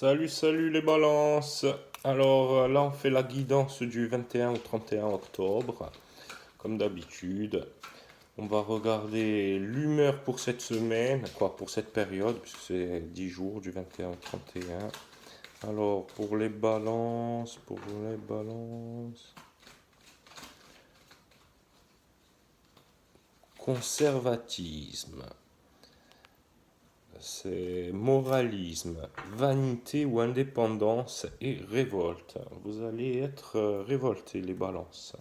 Salut, salut les balances. Alors là, on fait la guidance du 21 au 31 octobre, comme d'habitude. On va regarder l'humeur pour cette semaine, quoi, pour cette période, puisque c'est 10 jours du 21 au 31. Alors, pour les balances, conservatisme, c'est moralisme, vanité ou indépendance et révolte. Vous allez être révoltés, les balances.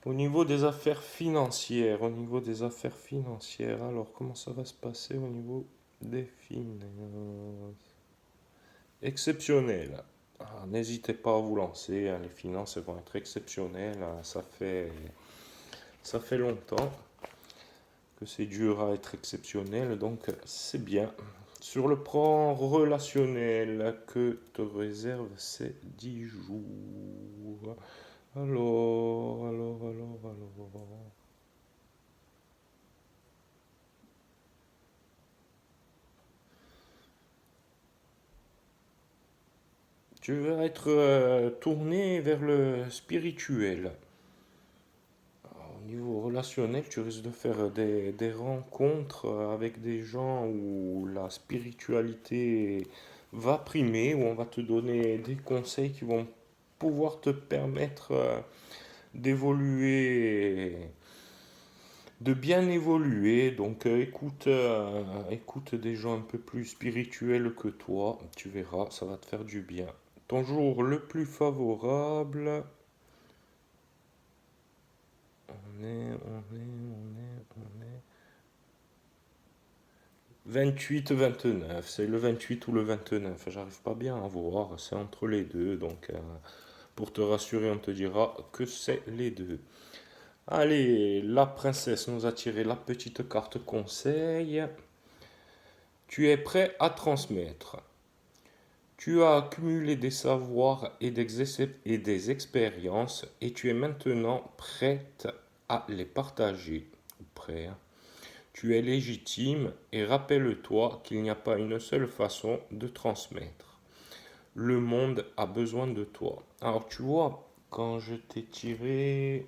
Au niveau des affaires financières, alors comment ça va se passer au niveau des finances? Exceptionnel. N'hésitez pas à vous lancer, hein, les finances vont être exceptionnelles, hein, ça fait longtemps que c'est dur à être exceptionnel, donc c'est bien. Sur le plan relationnel, que te réserve ces 10 jours? Alors. Tu vas être tourné vers le spirituel. Au niveau relationnel, tu risques de faire des rencontres avec des gens où la spiritualité va primer, où on va te donner des conseils qui vont pouvoir te permettre d'évoluer, de bien évoluer. Donc écoute des gens un peu plus spirituels que toi, tu verras, ça va te faire du bien. Ton jour le plus favorable, on est 28-29, c'est le 28 ou le 29, j'arrive pas bien à voir, c'est entre les deux, donc pour te rassurer, on te dira que c'est les deux. Allez, la princesse nous a tiré la petite carte conseil. Tu es prêt à transmettre. Tu as accumulé des savoirs et des expériences et tu es maintenant prête à les partager. Ou prêt, hein. Tu es légitime et rappelle-toi qu'il n'y a pas une seule façon de transmettre. Le monde a besoin de toi. Alors tu vois, quand j'ai tiré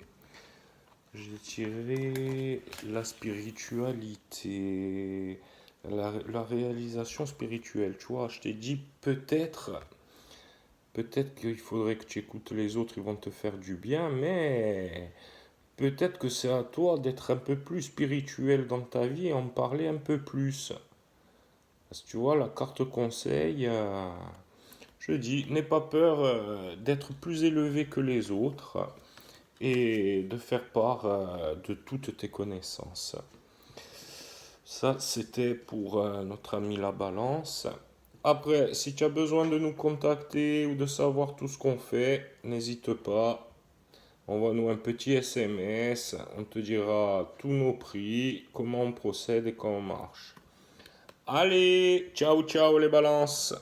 la spiritualité, la réalisation spirituelle. Tu vois, je t'ai dit peut-être qu'il faudrait que tu écoutes les autres, ils vont te faire du bien, mais peut-être que c'est à toi d'être un peu plus spirituel dans ta vie et en parler un peu plus. Parce que tu vois, la carte conseil, je dis, n'aie pas peur d'être plus élevé que les autres et de faire part de toutes tes connaissances. Ça, c'était pour notre ami la balance. Après, si tu as besoin de nous contacter ou de savoir tout ce qu'on fait, n'hésite pas. Envoie-nous un petit SMS, on te dira tous nos prix, comment on procède et comment on marche. Allez, ciao ciao les balances!